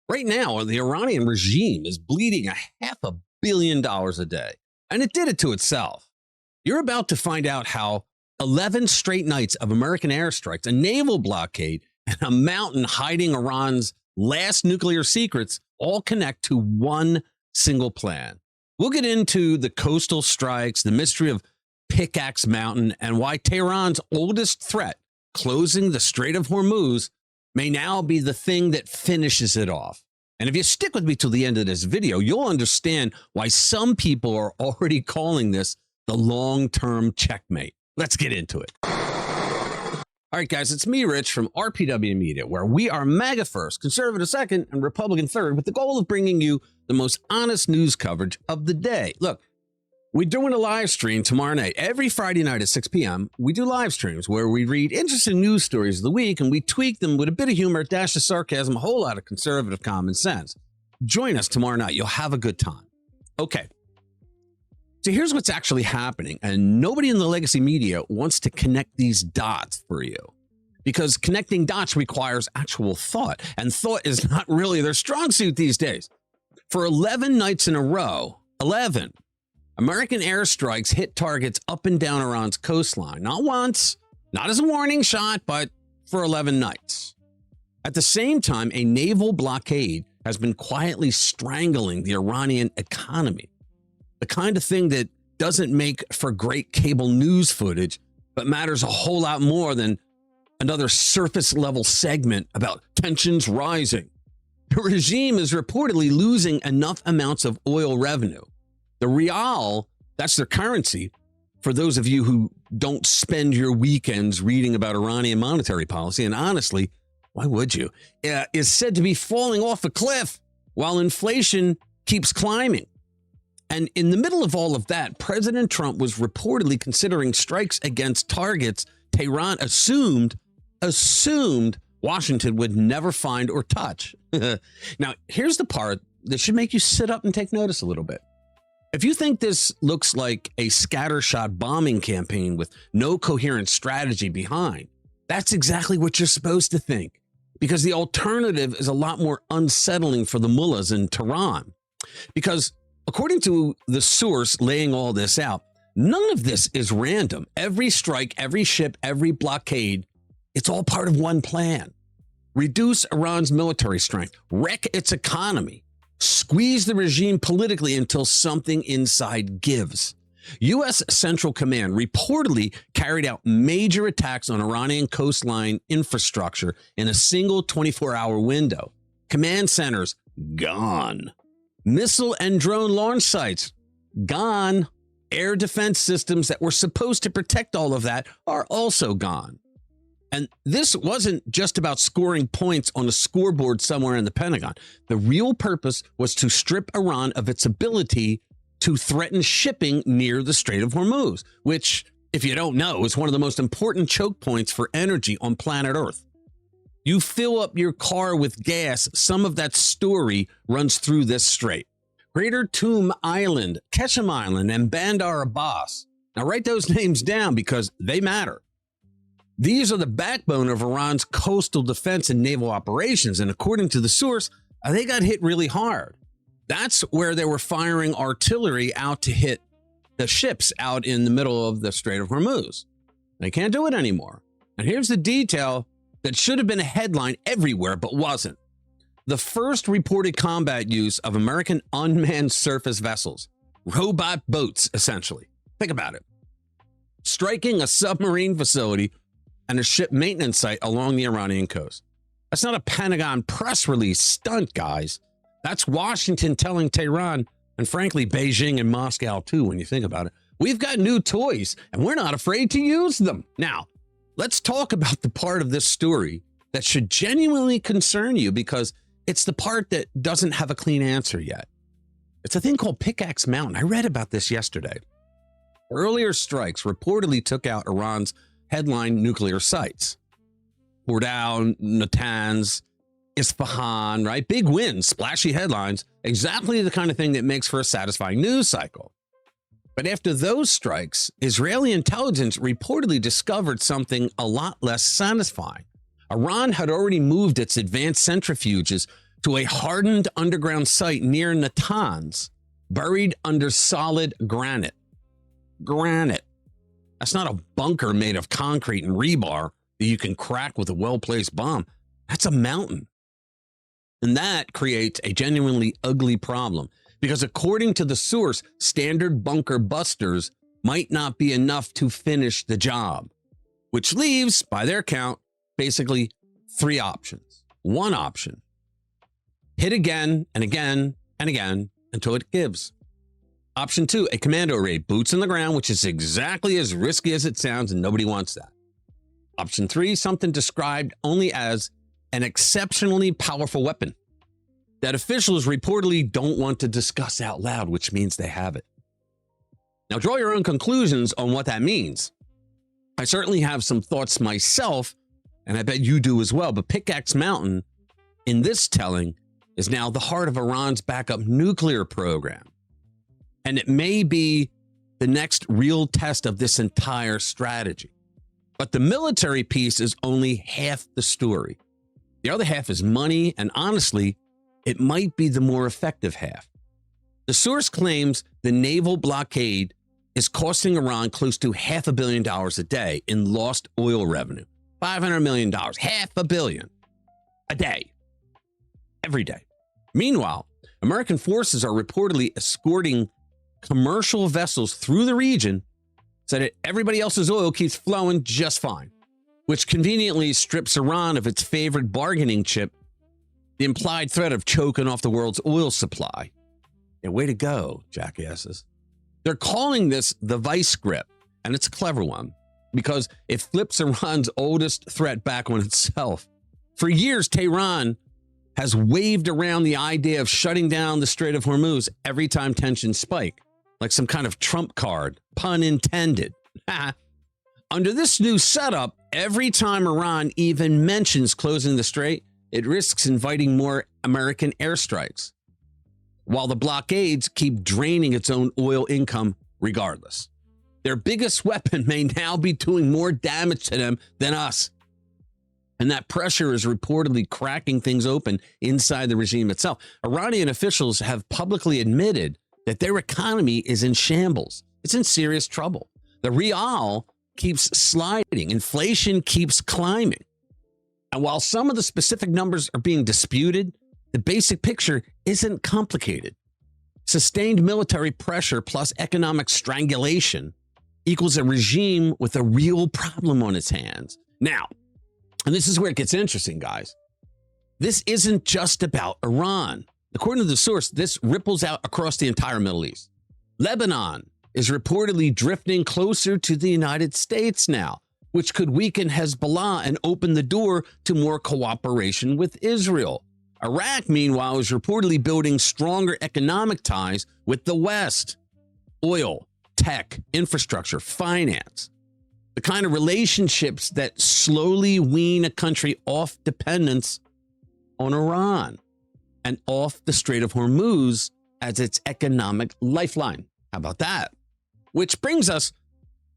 Right now, the Iranian regime is bleeding $500 million a day, and it did it to itself. You're about to find out how 11 straight nights of American airstrikes, a naval blockade, and a mountain hiding Iran's last nuclear secrets all connect to one single plan. We'll get into the coastal strikes, the mystery of Pickaxe Mountain, and why Tehran's oldest threat, closing the Strait of Hormuz, may now be the thing that finishes it off. And if you stick with me till the end of this video, you'll understand why some people are already calling this the long-term checkmate. Let's get into it. All right, guys, it's me, Rich, from RPW Media, where we are MAGA first, conservative second, and Republican third, with the goal of bringing you the most honest news coverage of the day. Look, we're doing a live stream tomorrow night. Every Friday night at 6 p.m., we do live streams where we read interesting news stories of the week, and we tweak them with a bit of humor, a dash of sarcasm, a whole lot of conservative common sense. Join us tomorrow night. You'll have a good time. Okay. So here's what's actually happening, and nobody in the legacy media wants to connect these dots for you, because connecting dots requires actual thought, and thought is not really their strong suit these days. For 11 nights in a row, 11, American airstrikes hit targets up and down Iran's coastline, not once, not as a warning shot, but for 11 nights. At the same time, a naval blockade has been quietly strangling the Iranian economy. The kind of thing that doesn't make for great cable news footage, but matters a whole lot more than another surface level segment about tensions rising. The regime is reportedly losing enough amounts of oil revenue. The rial, that's their currency, for those of you who don't spend your weekends reading about Iranian monetary policy, and honestly, why would you, is said to be falling off a cliff while inflation keeps climbing. And in the middle of all of that, President Trump was reportedly considering strikes against targets Tehran assumed Washington would never find or touch. Now, here's the part that should make you sit up and take notice a little bit. If you think this looks like a scattershot bombing campaign with no coherent strategy behind, that's exactly what you're supposed to think, because the alternative is a lot more unsettling for the mullahs in Tehran. Because according to the source laying all this out, none of this is random. Every strike, every ship, every blockade, it's all part of one plan. Reduce Iran's military strength, wreck its economy, squeeze the regime politically until something inside gives. U.S. Central Command reportedly carried out major attacks on Iranian coastline infrastructure in a single 24-hour window. Command centers, gone. Missile and drone launch sites, gone. Air defense systems that were supposed to protect all of that are also gone. And this wasn't just about scoring points on a scoreboard somewhere in the Pentagon. The real purpose was to strip Iran of its ability to threaten shipping near the Strait of Hormuz, which, if you don't know, is one of the most important choke points for energy on planet Earth. You fill up your car with gas, some of that story runs through this strait. Greater Tunb Island, Qeshm Island, and Bandar Abbas. Now write those names down because they matter. These are the backbone of Iran's coastal defense and naval operations, and according to the source, they got hit really hard. That's where they were firing artillery out to hit the ships out in the middle of the Strait of Hormuz. They can't do it anymore. And here's the detail that should have been a headline everywhere, but wasn't. The first reported combat use of American unmanned surface vessels, robot boats, essentially. Think about it. Striking a submarine facility and a ship maintenance site along the Iranian coast. That's not a Pentagon press release stunt, guys. That's Washington telling Tehran, and frankly, Beijing and Moscow too, when you think about it, we've got new toys and we're not afraid to use them. Now, let's talk about the part of this story that should genuinely concern you, because it's the part that doesn't have a clean answer yet. It's a thing called Pickaxe Mountain. I read about this yesterday. Earlier strikes reportedly took out Iran's headline nuclear sites. Fordow, Natanz, Isfahan, right? Big wins, splashy headlines, exactly the kind of thing that makes for a satisfying news cycle. But after those strikes, Israeli intelligence reportedly discovered something a lot less satisfying. Iran had already moved its advanced centrifuges to a hardened underground site near Natanz, buried under solid granite. Granite. That's not a bunker made of concrete and rebar that you can crack with a well-placed bomb. That's a mountain. And that creates a genuinely ugly problem because according to the source, standard bunker busters might not be enough to finish the job, which leaves, by their count, basically 3 options. One option, hit again and again and again until it gives. Option 2, a commando raid, boots in the ground, which is exactly as risky as it sounds, and nobody wants that. Option 3, something described only as an exceptionally powerful weapon that officials reportedly don't want to discuss out loud, which means they have it. Now, draw your own conclusions on what that means. I certainly have some thoughts myself, and I bet you do as well, but Pickaxe Mountain, in this telling, is now the heart of Iran's backup nuclear program. And it may be the next real test of this entire strategy. But the military piece is only half the story. The other half is money, and honestly, it might be the more effective half. The source claims the naval blockade is costing Iran close to $500 million a day in lost oil revenue. $500 million, $500 million a day, every day. Meanwhile, American forces are reportedly escorting commercial vessels through the region so that everybody else's oil keeps flowing just fine, which conveniently strips Iran of its favorite bargaining chip, the implied threat of choking off the world's oil supply. Yeah, way to go, jackasses. They're calling this the vice grip, and it's a clever one because it flips Iran's oldest threat back on itself. For years, Tehran has waved around the idea of shutting down the Strait of Hormuz every time tensions spike, like some kind of trump card, pun intended. Under this new setup, every time Iran even mentions closing the strait, it risks inviting more American airstrikes, while the blockades keep draining its own oil income regardless. Their biggest weapon may now be doing more damage to them than us. And that pressure is reportedly cracking things open inside the regime itself. Iranian officials have publicly admitted that their economy is in shambles. It's in serious trouble. The rial keeps sliding. Inflation keeps climbing. And while some of the specific numbers are being disputed, the basic picture isn't complicated. Sustained military pressure plus economic strangulation equals a regime with a real problem on its hands. Now, and this is where it gets interesting, guys. This isn't just about Iran. According to the source, this ripples out across the entire Middle East. Lebanon is reportedly drifting closer to the United States now, which could weaken Hezbollah and open the door to more cooperation with Israel. Iraq, meanwhile, is reportedly building stronger economic ties with the West. Oil, tech, infrastructure, finance. The kind of relationships that slowly wean a country off dependence on Iran and off the Strait of Hormuz as its economic lifeline. How about that? Which brings us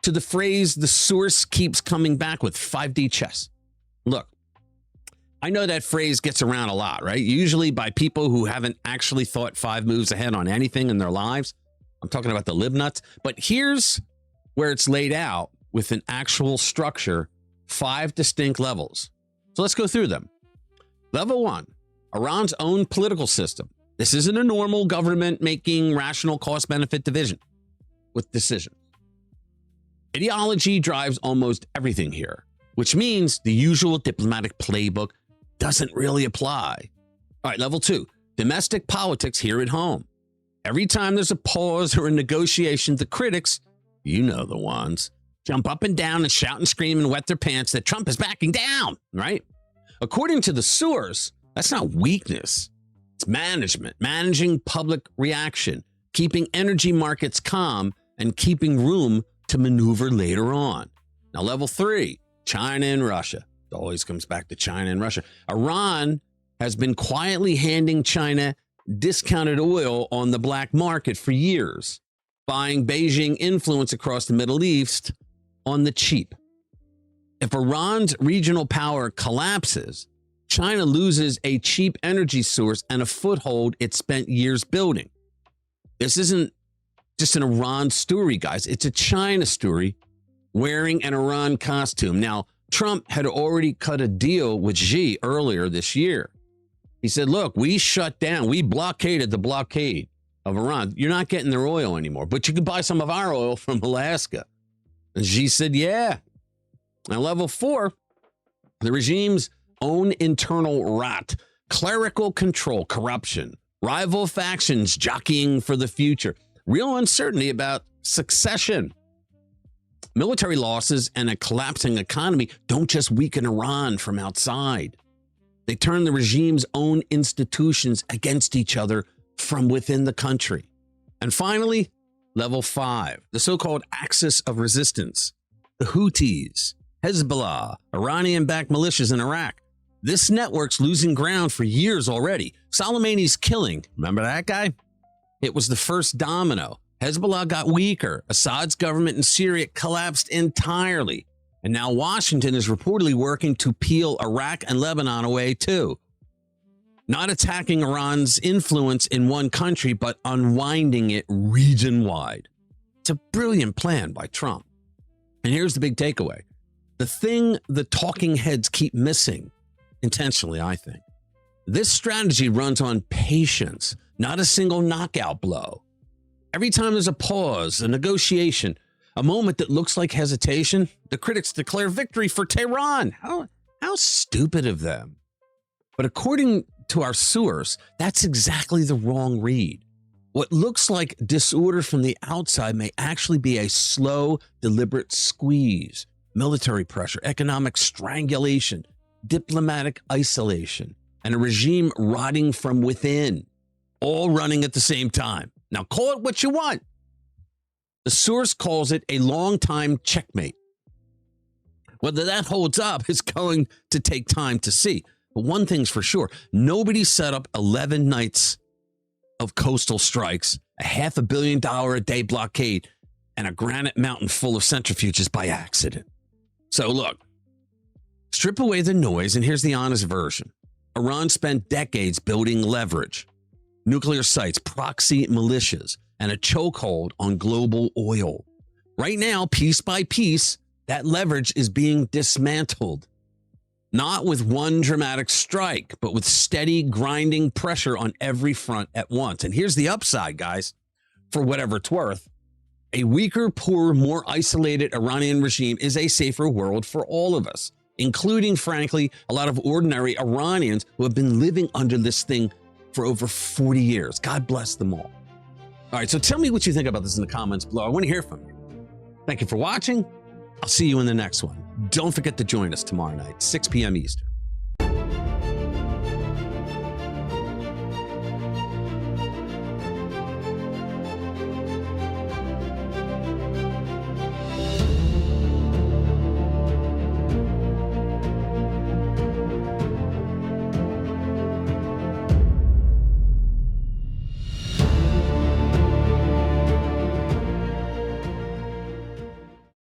to the phrase the source keeps coming back with, 5D chess. Look, I know that phrase gets around a lot, right? Usually by people who haven't actually thought 5 moves ahead on anything in their lives. I'm talking about the libnuts. But here's where it's laid out with an actual structure, 5 distinct levels. So let's go through them. Level 1, Iran's own political system. This isn't a normal government making rational cost-benefit division with decisions. Ideology drives almost everything here, which means the usual diplomatic playbook doesn't really apply. All right, level 2, domestic politics here at home. Every time there's a pause or a negotiation, the critics, you know the ones, jump up and down and shout and scream and wet their pants that Trump is backing down, right? According to the source, that's not weakness. It's management, managing public reaction, keeping energy markets calm, and keeping room to maneuver later on. Now, level 3, China and Russia. It always comes back to China and Russia. Iran has been quietly handing China discounted oil on the black market for years, buying Beijing influence across the Middle East on the cheap. If Iran's regional power collapses, China loses a cheap energy source and a foothold it spent years building. This isn't just an Iran story, guys. It's a China story wearing an Iran costume. Now, Trump had already cut a deal with Xi earlier this year. He said, look, we blockaded the blockade of Iran. You're not getting their oil anymore, but you can buy some of our oil from Alaska. And Xi said, yeah. Now, level 4, the regime's own internal rot, clerical control, corruption, rival factions jockeying for the future, real uncertainty about succession. Military losses and a collapsing economy don't just weaken Iran from outside. They turn the regime's own institutions against each other from within the country. And finally, level 5, the so-called axis of resistance, the Houthis, Hezbollah, Iranian-backed militias in Iraq. This network's losing ground for years already. Soleimani's killing, remember that guy? It was the first domino. Hezbollah got weaker. Assad's government in Syria collapsed entirely. And now Washington is reportedly working to peel Iraq and Lebanon away too. Not attacking Iran's influence in one country, but unwinding it region-wide. It's a brilliant plan by Trump. And here's the big takeaway. The thing the talking heads keep missing, intentionally, I think. This strategy runs on patience, not a single knockout blow. Every time there's a pause, a negotiation, a moment that looks like hesitation, the critics declare victory for Tehran. How stupid of them. But according to our source, that's exactly the wrong read. What looks like disorder from the outside may actually be a slow, deliberate squeeze, military pressure, economic strangulation, diplomatic isolation, and a regime rotting from within, all running at the same time. Now, call it what you want. The source calls it a long-time checkmate. Whether that holds up is going to take time to see. But one thing's for sure, nobody set up 11 nights of coastal strikes, a $500 million a day blockade, and a granite mountain full of centrifuges by accident. So look, strip away the noise, and here's the honest version. Iran spent decades building leverage, nuclear sites, proxy militias, and a chokehold on global oil. Right now, piece by piece, that leverage is being dismantled. Not with one dramatic strike, but with steady grinding pressure on every front at once. And here's the upside, guys, for whatever it's worth. A weaker, poorer, more isolated Iranian regime is a safer world for all of us, including, frankly, a lot of ordinary Iranians who have been living under this thing for over 40 years. God bless them all. All right, so tell me what you think about this in the comments below. I want to hear from you. Thank you for watching. I'll see you in the next one. Don't forget to join us tomorrow night, 6 p.m. Eastern.